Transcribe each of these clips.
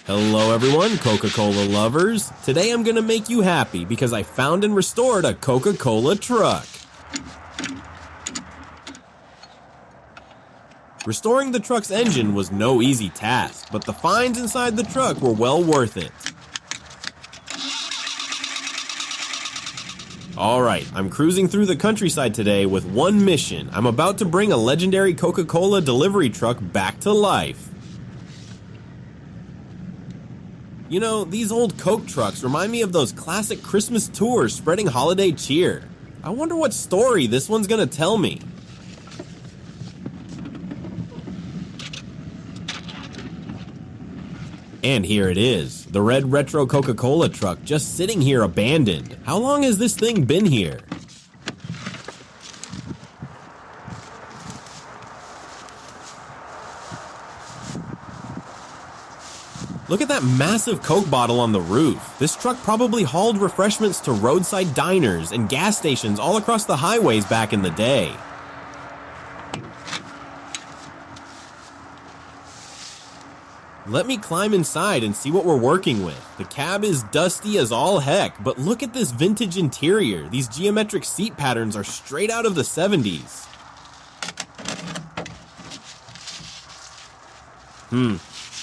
Hello everyone, Coca-Cola lovers. Today I'm gonna make you happy because I found and restored a Coca-Cola truck. Restoring the truck's engine was no easy task, but the finds inside the truck were well worth it. Alright, I'm cruising through the countryside today with one mission. I'm about to bring a legendary Coca-Cola delivery truck back to life. You know, these old Coke trucks remind me of those classic Christmas tours spreading holiday cheer. I wonder what story this one's gonna tell me. And here it is, the red retro Coca-Cola truck just sitting here abandoned. How long has this thing been here? Look at that massive Coke bottle on the roof. This truck probably hauled refreshments to roadside diners and gas stations all across the highways back in the day. Let me climb inside and see what we're working with. The cab is dusty as all heck, but look at this vintage interior. These geometric seat patterns are straight out of the 70s.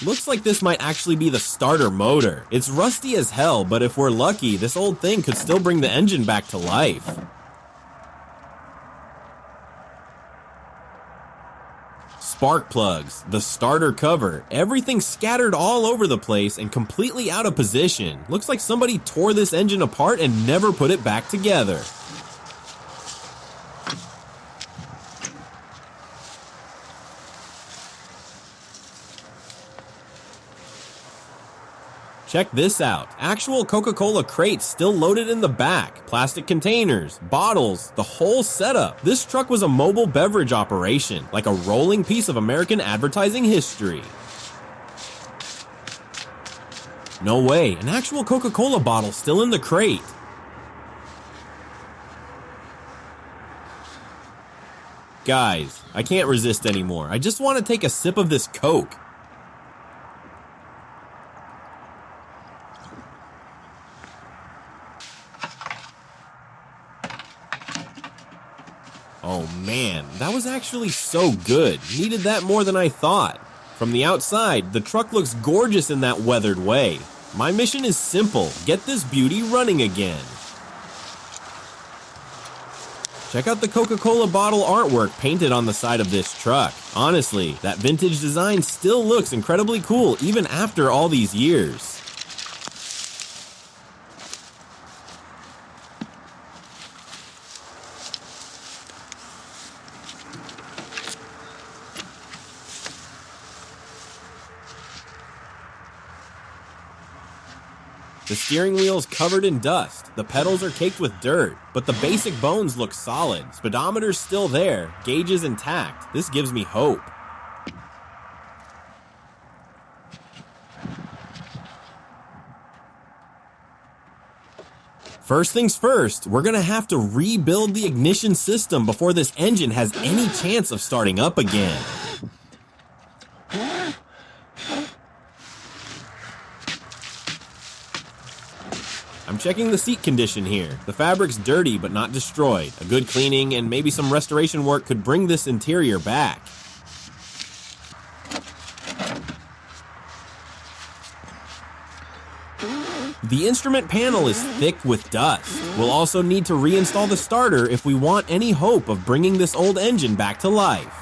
Looks like this might actually be the starter motor. It's rusty as hell, but if we're lucky, this old thing could still bring the engine back to life. Spark plugs, the starter cover, everything scattered all over the place and completely out of position. Looks like somebody tore this engine apart and never put it back together. Check this out. Actual Coca-Cola crates still loaded in the back, plastic containers, bottles, the whole setup. This truck was a mobile beverage operation, like a rolling piece of American advertising history. No way, an actual Coca-Cola bottle still in the crate. Guys, I can't resist anymore. I just want to take a sip of this Coke. Oh man, that was actually so good. Needed that more than I thought. From the outside, the truck looks gorgeous in that weathered way. My mission is simple, get this beauty running again. Check out the Coca-Cola bottle artwork painted on the side of this truck. Honestly, that vintage design still looks incredibly cool even after all these years. The steering wheel's covered in dust, the pedals are caked with dirt, but the basic bones look solid, speedometer's still there, gauge is intact. This gives me hope. First things first, we're gonna have to rebuild the ignition system before this engine has any chance of starting up again. I'm checking the seat condition here. The fabric's dirty but not destroyed. A good cleaning and maybe some restoration work could bring this interior back. The instrument panel is thick with dust. We'll also need to reinstall the starter if we want any hope of bringing this old engine back to life.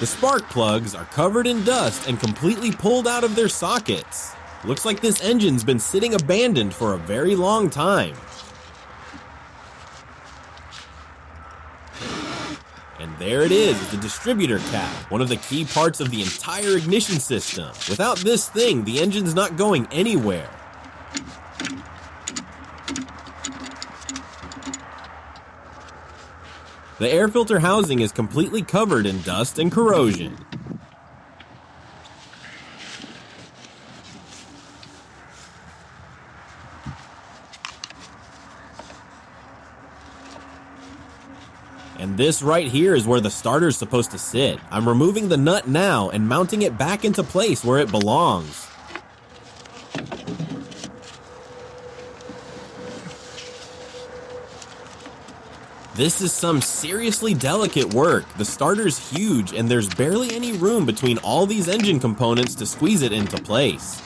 The spark plugs are covered in dust and completely pulled out of their sockets. Looks like this engine's been sitting abandoned for a very long time. And there it is, the distributor cap, one of the key parts of the entire ignition system. Without this thing, the engine's not going anywhere. The air filter housing is completely covered in dust and corrosion. And this right here is where the starter's supposed to sit. I'm removing the nut now and mounting it back into place where it belongs. This is some seriously delicate work. The starter's huge and there's barely any room between all these engine components to squeeze it into place.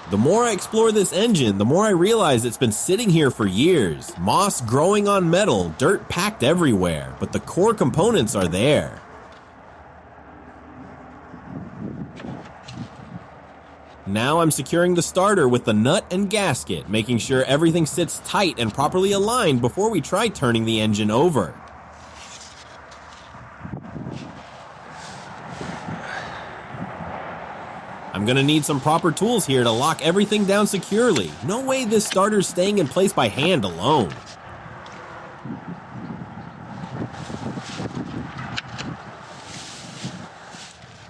The more I explore this engine, the more I realize it's been sitting here for years. Moss growing on metal, dirt packed everywhere, but the core components are there. Now I'm securing the starter with the nut and gasket, making sure everything sits tight and properly aligned before we try turning the engine over. I'm gonna need some proper tools here to lock everything down securely. No way this starter's staying in place by hand alone.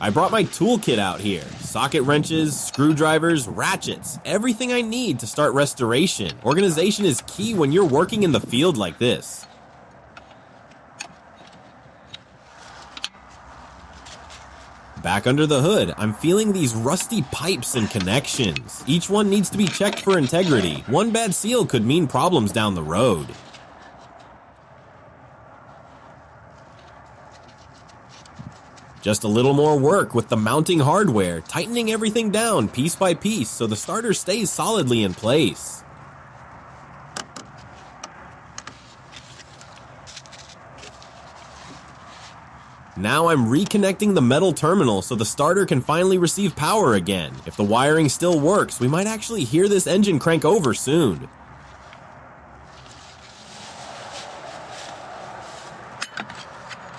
I brought my toolkit out here. Socket wrenches, screwdrivers, ratchets, everything I need to start restoration. Organization is key when you're working in the field like this. Back under the hood, I'm feeling these rusty pipes and connections. Each one needs to be checked for integrity. One bad seal could mean problems down the road. Just a little more work with the mounting hardware, tightening everything down piece by piece so the starter stays solidly in place. Now I'm reconnecting the metal terminal so the starter can finally receive power again. If the wiring still works, we might actually hear this engine crank over soon.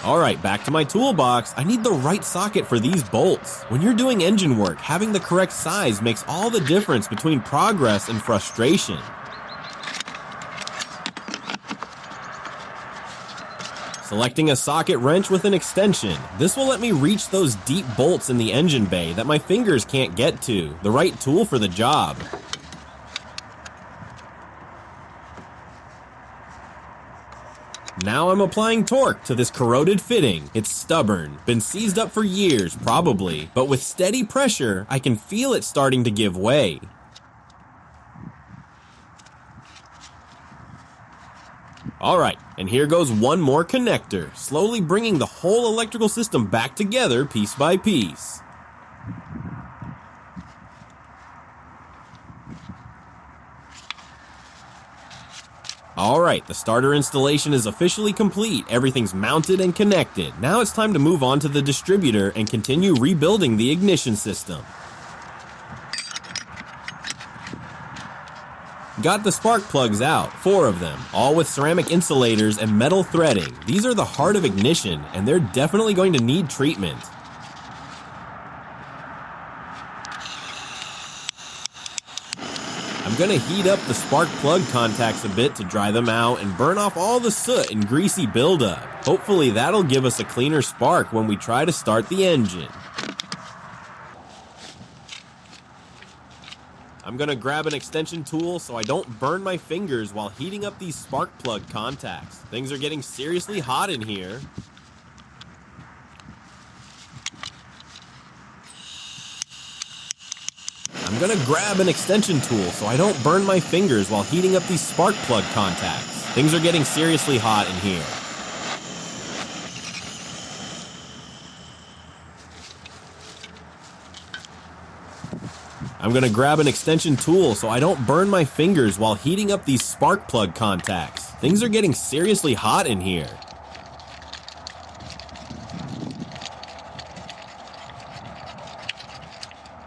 Alright, back to my toolbox. I need the right socket for these bolts. When you're doing engine work, having the correct size makes all the difference between progress and frustration. Selecting a socket wrench with an extension. This will let me reach those deep bolts in the engine bay that my fingers can't get to. The right tool for the job. Now I'm applying torque to this corroded fitting. It's stubborn, been seized up for years, probably, but with steady pressure, I can feel it starting to give way. Alright, and here goes one more connector, slowly bringing the whole electrical system back together piece by piece. Alright, the starter installation is officially complete, everything's mounted and connected. Now it's time to move on to the distributor and continue rebuilding the ignition system. Got the spark plugs out, 4 of them, all with ceramic insulators and metal threading. These are the heart of ignition, and they're definitely going to need treatment. I'm gonna heat up the spark plug contacts a bit to dry them out and burn off all the soot and greasy buildup. Hopefully that'll give us a cleaner spark when we try to start the engine. I'm gonna grab an extension tool so I don't burn my fingers while heating up these spark plug contacts. Things are getting seriously hot in here. I'm gonna grab an extension tool so I don't burn my fingers while heating up these spark plug contacts. Things are getting seriously hot in here. I'm gonna grab an extension tool so I don't burn my fingers while heating up these spark plug contacts. Things are getting seriously hot in here.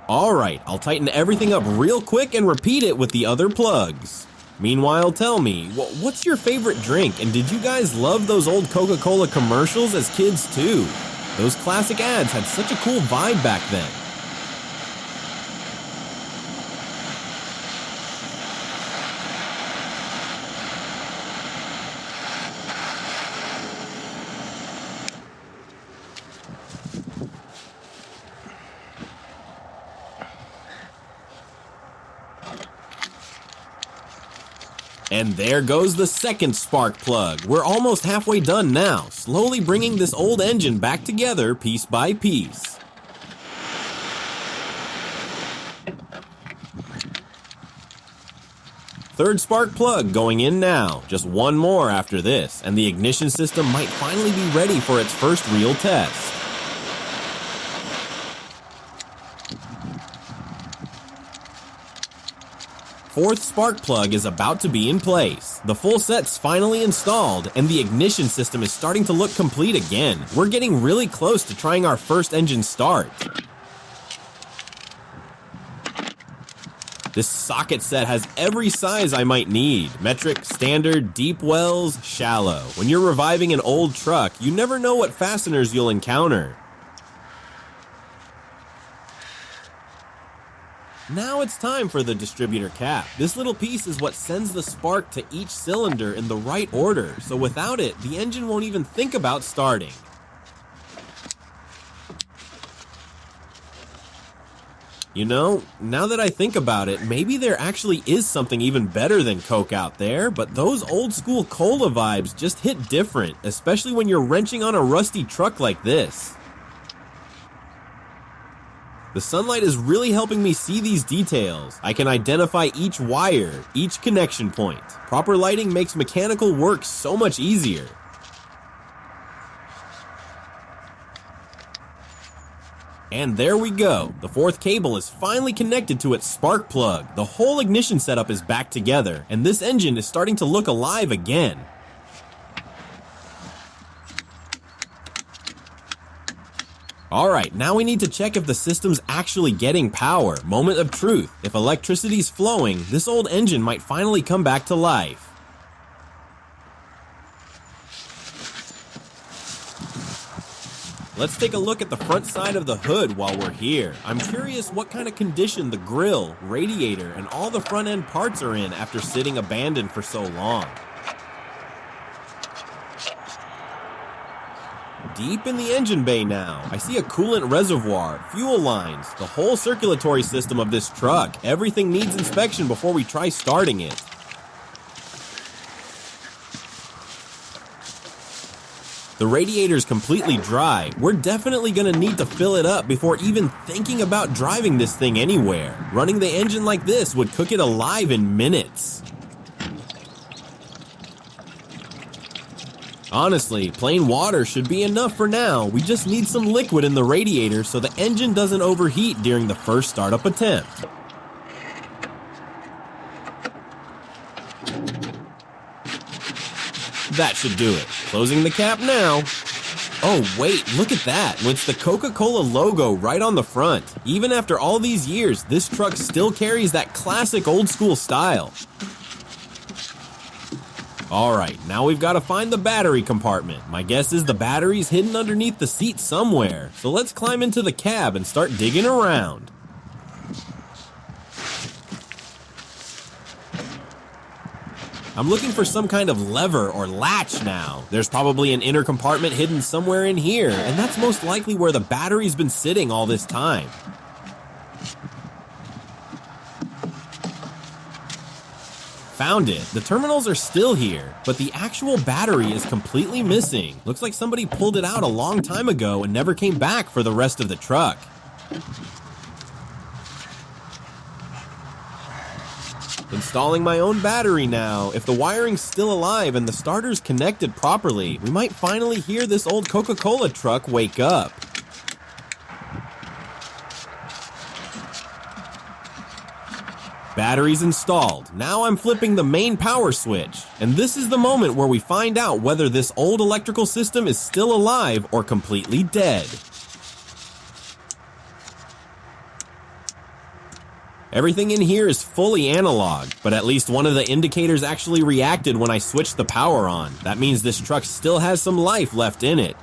Alright, I'll tighten everything up real quick and repeat it with the other plugs. Meanwhile, tell me, what's your favorite drink, and did you guys love those old Coca-Cola commercials as kids too? Those classic ads had such a cool vibe back then. And there goes the second spark plug. We're almost halfway done now, slowly bringing this old engine back together piece by piece. Third spark plug going in now. Just one more after this, and the ignition system might finally be ready for its first real test. Fourth spark plug is about to be in place. The full set's finally installed, and the ignition system is starting to look complete again. We're getting really close to trying our first engine start. This socket set has every size I might need. Metric, standard, deep wells, shallow. When you're reviving an old truck, you never know what fasteners you'll encounter. Now it's time for the distributor cap. This little piece is what sends the spark to each cylinder in the right order, so without it, the engine won't even think about starting. You know, now that I think about it, maybe there actually is something even better than Coke out there, but those old school cola vibes just hit different, especially when you're wrenching on a rusty truck like this. The sunlight is really helping me see these details. I can identify each wire, each connection point. Proper lighting makes mechanical work so much easier. And there we go. The fourth cable is finally connected to its spark plug. The whole ignition setup is back together, and this engine is starting to look alive again. Alright, now we need to check if the system's actually getting power. Moment of truth. If electricity's flowing, this old engine might finally come back to life. Let's take a look at the front side of the hood while we're here. I'm curious what kind of condition the grille, radiator, and all the front end parts are in after sitting abandoned for so long. Deep in the engine bay now, I see a coolant reservoir, fuel lines, the whole circulatory system of this truck. Everything needs inspection before we try starting it. The radiator's completely dry. We're definitely gonna need to fill it up before even thinking about driving this thing anywhere. Running the engine like this would cook it alive in minutes. Honestly, plain water should be enough for now. We just need some liquid in the radiator so the engine doesn't overheat during the first startup attempt. That should do it. Closing the cap now. Oh wait, look at that. It's the Coca-Cola logo right on the front. Even after all these years, this truck still carries that classic old school style. Alright, now we've got to find the battery compartment. My guess is the battery's hidden underneath the seat somewhere. So let's climb into the cab and start digging around. I'm looking for some kind of lever or latch now. There's probably an inner compartment hidden somewhere in here, and that's most likely where the battery's been sitting all this time. Found it. The terminals are still here, but the actual battery is completely missing. Looks like somebody pulled it out a long time ago and never came back for the rest of the truck. Installing my own battery now. If the wiring's still alive and the starter's connected properly, we might finally hear this old Coca-Cola truck wake up. Batteries installed. Now I'm flipping the main power switch, and this is the moment where we find out whether this old electrical system is still alive or completely dead. Everything in here is fully analog, but at least one of the indicators actually reacted when I switched the power on. That means this truck still has some life left in it.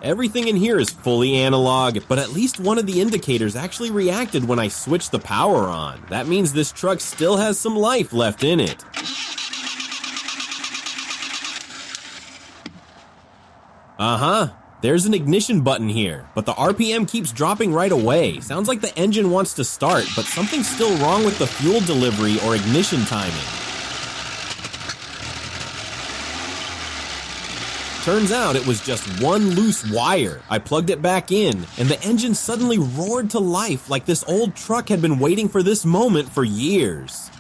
Everything in here is fully analog, but at least one of the indicators actually reacted when I switched the power on. That means this truck still has some life left in it. There's an ignition button here, but the RPM keeps dropping right away. Sounds like the engine wants to start, but something's still wrong with the fuel delivery or ignition timing. Turns out it was just one loose wire. I plugged it back in, and the engine suddenly roared to life like this old truck had been waiting for this moment for years.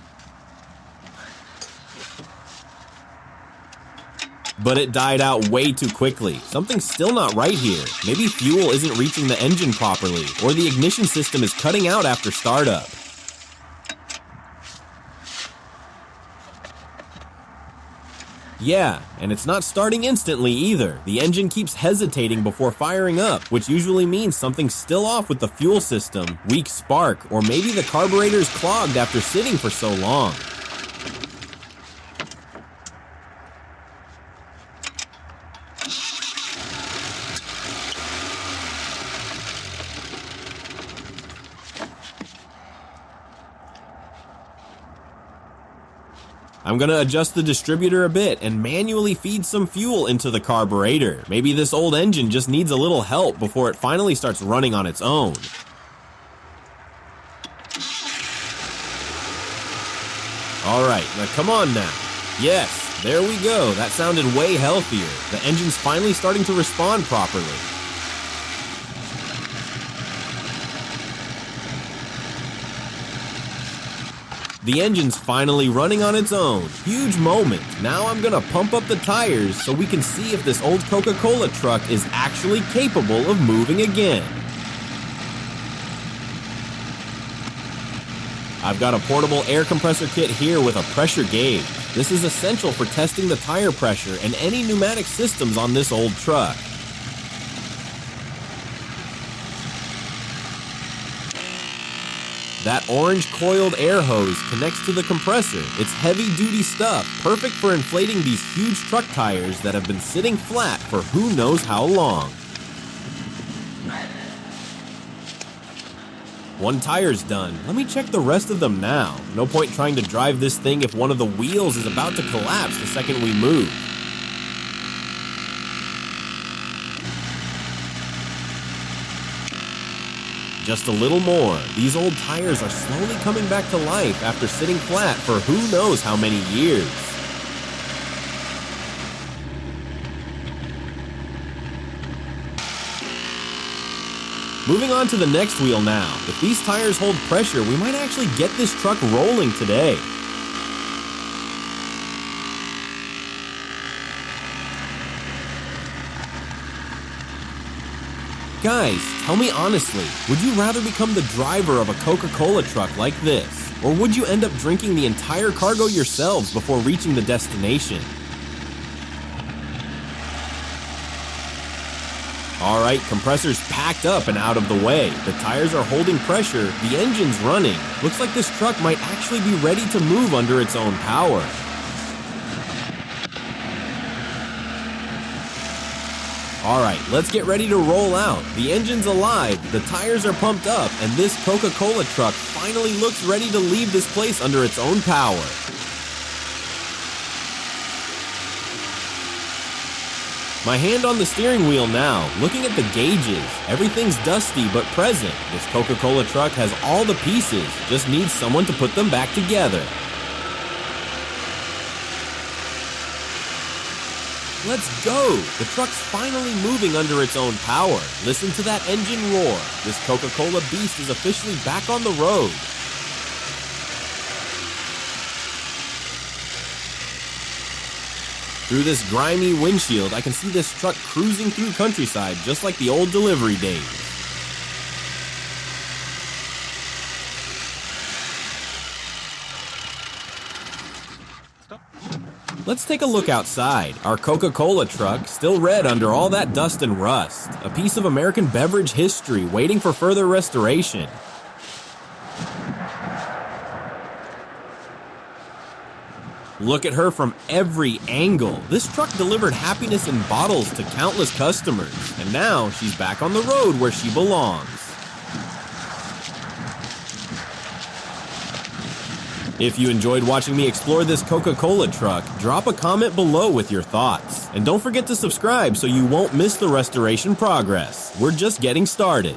But it died out way too quickly. Something's still not right here. Maybe fuel isn't reaching the engine properly, or the ignition system is cutting out after startup. Yeah, and it's not starting instantly either. The engine keeps hesitating before firing up, which usually means something's still off with the fuel system, weak spark, or maybe the carburetor's clogged after sitting for so long. I'm gonna adjust the distributor a bit and manually feed some fuel into the carburetor. Maybe this old engine just needs a little help before it finally starts running on its own. Alright, now come on now. Yes, there we go. That sounded way healthier. The engine's finally starting to respond properly. The engine's finally running on its own. Huge moment. Now I'm gonna pump up the tires so we can see if this old Coca-Cola truck is actually capable of moving again. I've got a portable air compressor kit here with a pressure gauge. This is essential for testing the tire pressure and any pneumatic systems on this old truck. That orange coiled air hose connects to the compressor. It's heavy-duty stuff, perfect for inflating these huge truck tires that have been sitting flat for who knows how long. One tire's done. Let me check the rest of them now. No point trying to drive this thing if one of the wheels is about to collapse the second we move. Just a little more. These old tires are slowly coming back to life after sitting flat for who knows how many years. Moving on to the next wheel now. If these tires hold pressure, we might actually get this truck rolling today. Guys, tell me honestly, would you rather become the driver of a Coca-Cola truck like this? Or would you end up drinking the entire cargo yourselves before reaching the destination? Alright, compressor's packed up and out of the way. The tires are holding pressure, the engine's running. Looks like this truck might actually be ready to move under its own power. Alright, let's get ready to roll out. The engine's alive, the tires are pumped up, and this Coca-Cola truck finally looks ready to leave this place under its own power. My hand on the steering wheel now, looking at the gauges. Everything's dusty but present. This Coca-Cola truck has all the pieces, just needs someone to put them back together. Let's go! The truck's finally moving under its own power. Listen to that engine roar. This Coca-Cola beast is officially back on the road. Through this grimy windshield, I can see this truck cruising through countryside just like the old delivery days. Let's take a look outside. Our Coca-Cola truck, still red under all that dust and rust. A piece of American beverage history waiting for further restoration. Look at her from every angle. This truck delivered happiness in bottles to countless customers. And now she's back on the road where she belongs. If you enjoyed watching me explore this Coca-Cola truck, drop a comment below with your thoughts. And don't forget to subscribe so you won't miss the restoration progress. We're just getting started.